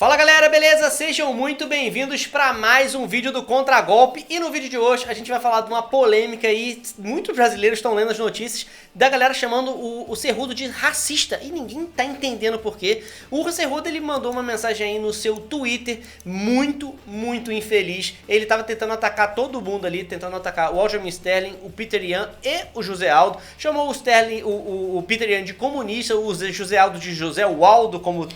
Fala galera, beleza? Sejam muito bem-vindos para mais um vídeo do Contragolpe. E no vídeo de hoje a gente vai falar de uma polêmica aí, muitos brasileiros estão lendo as notícias, da galera chamando o Cerrudo de racista. E ninguém tá entendendo por quê. O Cerrudo, ele mandou uma mensagem aí no seu Twitter, muito infeliz. Ele tava tentando atacar todo mundo ali, tentando atacar o Aljamain Sterling, o Peter Yan e o José Aldo. Chamou o Sterling, o Peter Yan de comunista, o José Aldo de José Waldo, como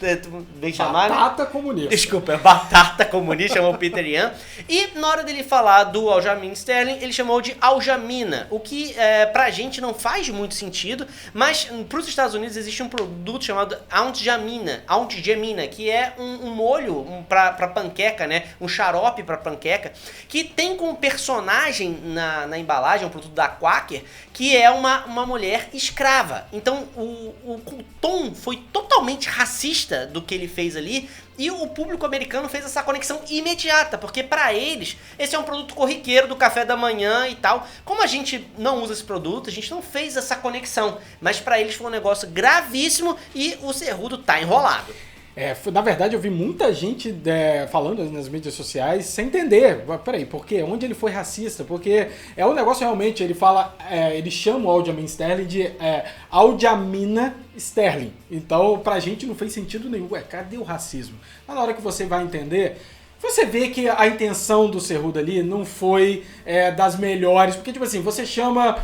bem chamar, Batata comunista. Desculpa, batata comunista, chamou o Peter Yan. E na hora dele falar do Aljamain Sterling, ele chamou de Aljamina, o que pra gente não faz muito sentido, mas pros Estados Unidos existe um produto chamado Aunt-Gemina, que é um molho pra panqueca, né? Um xarope pra panqueca, que tem como personagem na embalagem, um produto da Quaker, que é uma mulher escrava. Então o tom foi totalmente racista do que ele fez ali, e o público americano fez essa conexão imediata, porque pra eles esse é um produto corriqueiro do café da manhã e tal. Como a gente não usa esse produto, a gente não fez essa conexão, mas pra eles foi um negócio gravíssimo e o Cerrudo tá enrolado. Na verdade, eu vi muita gente falando nas mídias sociais sem entender. Peraí, por quê? Onde ele foi racista? Porque é um negócio realmente, ele fala, ele chama o Aljamain Sterling de Aljamina Sterling. Então, pra gente não fez sentido nenhum. Cadê o racismo? Mas na hora que você vai entender, você vê que a intenção do Cerrudo ali não foi das melhores. Porque, tipo assim, você chama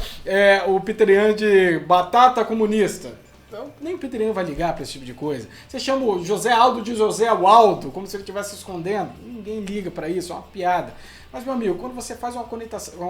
o Peter Yan de batata comunista. Então, nem o Peter Yan vai ligar pra esse tipo de coisa. Você chama o José Aldo de José Waldo, como se ele estivesse se escondendo. Ninguém liga pra isso, é uma piada. Mas, meu amigo, quando você faz uma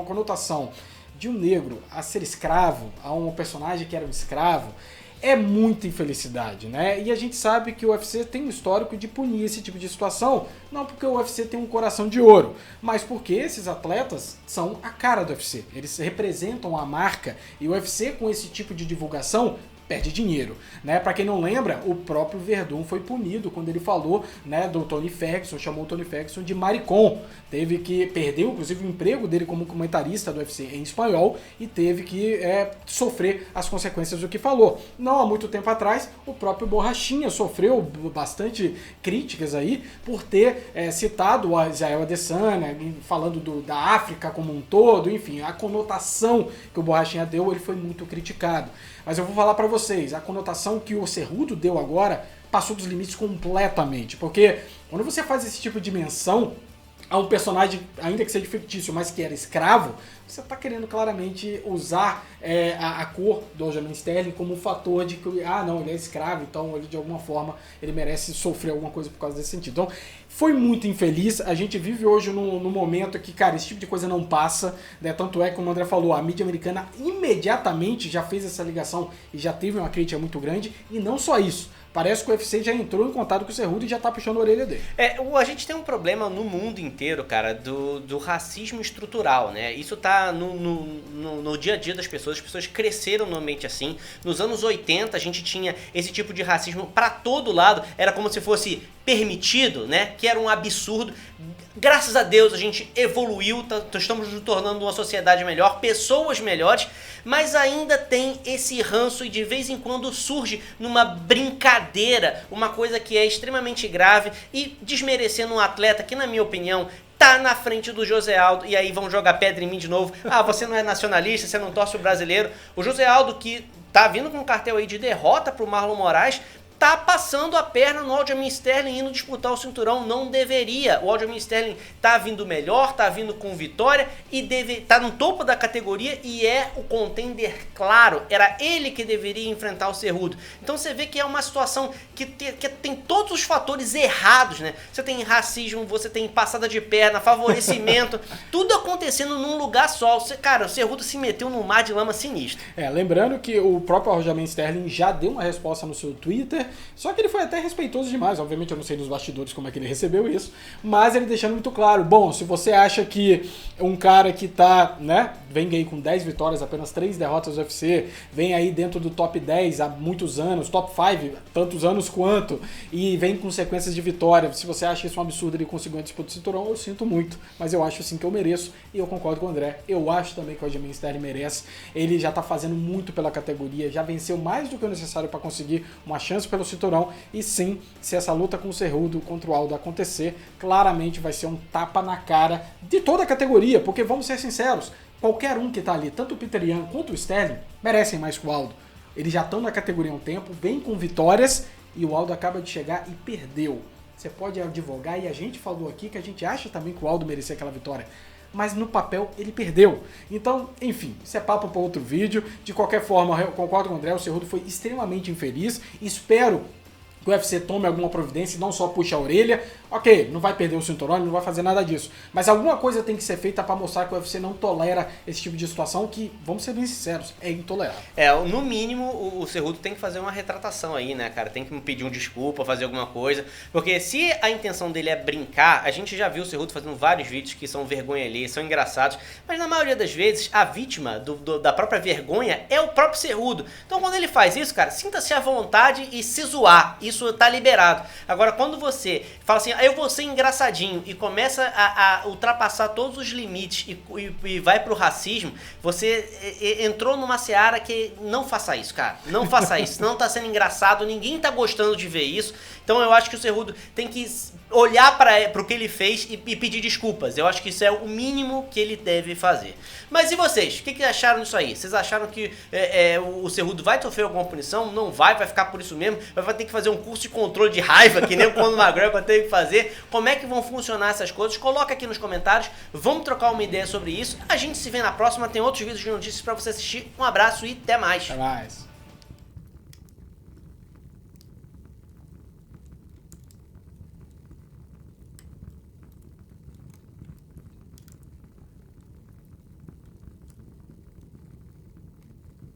conotação de um negro a ser escravo, a um personagem que era um escravo, é muita infelicidade, né? E a gente sabe que o UFC tem um histórico de punir esse tipo de situação, não porque o UFC tem um coração de ouro, mas porque esses atletas são a cara do UFC. Eles representam a marca, e o UFC, com esse tipo de divulgação, perde dinheiro, né? Pra quem não lembra, o próprio Verdun foi punido quando ele falou, né, do Tony Ferguson, chamou o Tony Ferguson de maricon. Teve que perder, inclusive, o emprego dele como comentarista do UFC em espanhol e teve que sofrer as consequências do que falou. Não há muito tempo atrás, o próprio Borrachinha sofreu bastante críticas aí por ter citado o Israel Adesanya, falando da África como um todo, enfim, a conotação que o Borrachinha deu, ele foi muito criticado. Mas eu vou falar pra vocês, a conotação que o Cerrudo deu agora passou dos limites completamente, porque quando você faz esse tipo de menção a um personagem, ainda que seja fictício, mas que era escravo, você está querendo claramente usar a cor do Aljamain Sterling como um fator de que, não, ele é escravo, então ele de alguma forma ele merece sofrer alguma coisa por causa desse sentido. Então, foi muito infeliz. A gente vive hoje num momento que, cara, esse tipo de coisa não passa, né? Tanto é que, como o André falou, a mídia americana imediatamente já fez essa ligação e já teve uma crítica muito grande, e não só isso. Parece que o UFC já entrou em contato com o Cerrudo e já tá puxando a orelha dele. A gente tem um problema no mundo inteiro, cara, do racismo estrutural, né? Isso tá no dia a dia das pessoas. As pessoas cresceram no ambiente assim. Nos anos 80 a gente tinha esse tipo de racismo pra todo lado. Era como se fosse permitido, né? Que era um absurdo. Graças a Deus a gente evoluiu, estamos nos tornando uma sociedade melhor, pessoas melhores, mas ainda tem esse ranço e de vez em quando surge numa brincadeira, uma coisa que é extremamente grave e desmerecendo um atleta que, na minha opinião, tá na frente do José Aldo, e aí vão jogar pedra em mim de novo. Você não é nacionalista, você não torce o brasileiro. O José Aldo, que tá vindo com um cartel aí de derrota pro Marlon Moraes, tá passando a perna no Aljamain Sterling indo disputar o cinturão, não deveria. O Aljamain Sterling tá vindo melhor, tá vindo com vitória e tá no topo da categoria e é o contender claro. Era ele que deveria enfrentar o Cerrudo. Então você vê que é uma situação que tem todos os fatores errados, né? Você tem racismo, você tem passada de perna, favorecimento, tudo acontecendo num lugar só. Cara, o Cerrudo se meteu num mar de lama sinistro. Lembrando que o próprio Aljamain Sterling já deu uma resposta no seu Twitter, só que ele foi até respeitoso demais. Obviamente eu não sei nos bastidores como é que ele recebeu isso, mas ele deixando muito claro, bom, se você acha que um cara que tá, né, vem aí com 10 vitórias, apenas 3 derrotas do UFC, vem aí dentro do top 10 há muitos anos, top 5, tantos anos quanto, e vem com sequências de vitória, se você acha isso um absurdo ele conseguiu uma disputa de cinturão, eu sinto muito, mas eu acho sim que eu mereço, e eu concordo com o André, eu acho também que o Aljamain Sterling merece, ele já tá fazendo muito pela categoria, já venceu mais do que o necessário para conseguir uma chance pelo cinturão. E sim, se essa luta com o Cerrudo contra o Aldo acontecer, claramente vai ser um tapa na cara de toda a categoria, porque vamos ser sinceros, qualquer um que tá ali, tanto o Peter Yan quanto o Sterling, merecem mais que o Aldo. Eles já estão na categoria há um tempo, vêm com vitórias, e o Aldo acaba de chegar e perdeu. Você pode advogar, e a gente falou aqui que a gente acha também que o Aldo merecia aquela vitória. Mas no papel ele perdeu. Então, enfim, isso é papo para outro vídeo. De qualquer forma, eu concordo com o André, o Cerrudo foi extremamente infeliz. Espero que o UFC tome alguma providência e não só puxe a orelha. Ok, não vai perder o cinturão, não vai fazer nada disso. Mas alguma coisa tem que ser feita para mostrar que o UFC não tolera esse tipo de situação que, vamos ser bem sinceros, é intolerável. No mínimo, o Cerrudo tem que fazer uma retratação aí, né, cara? Tem que pedir um desculpa, fazer alguma coisa. Porque se a intenção dele é brincar, a gente já viu o Cerrudo fazendo vários vídeos que são vergonha ali, são engraçados. Mas na maioria das vezes, a vítima da própria vergonha é o próprio Cerrudo. Então quando ele faz isso, cara, sinta-se à vontade e se zoar. Isso tá liberado. Agora, quando você fala assim, eu vou ser engraçadinho e começa a ultrapassar todos os limites e vai pro racismo, você entrou numa seara que não faça isso, cara. Não faça isso. Não tá sendo engraçado, ninguém tá gostando de ver isso. Então eu acho que o Cerrudo tem que olhar para o que ele fez e pedir desculpas. Eu acho que isso é o mínimo que ele deve fazer. Mas e vocês? O que acharam disso aí? Vocês acharam que o Cerrudo vai sofrer alguma punição? Não vai ficar por isso mesmo? Vai ter que fazer um curso de controle de raiva, que nem o Conor McGregor teve que fazer? Como é que vão funcionar essas coisas? Coloca aqui nos comentários. Vamos trocar uma ideia sobre isso. A gente se vê na próxima. Tem outros vídeos de notícias para você assistir. Um abraço e até mais. Até mais.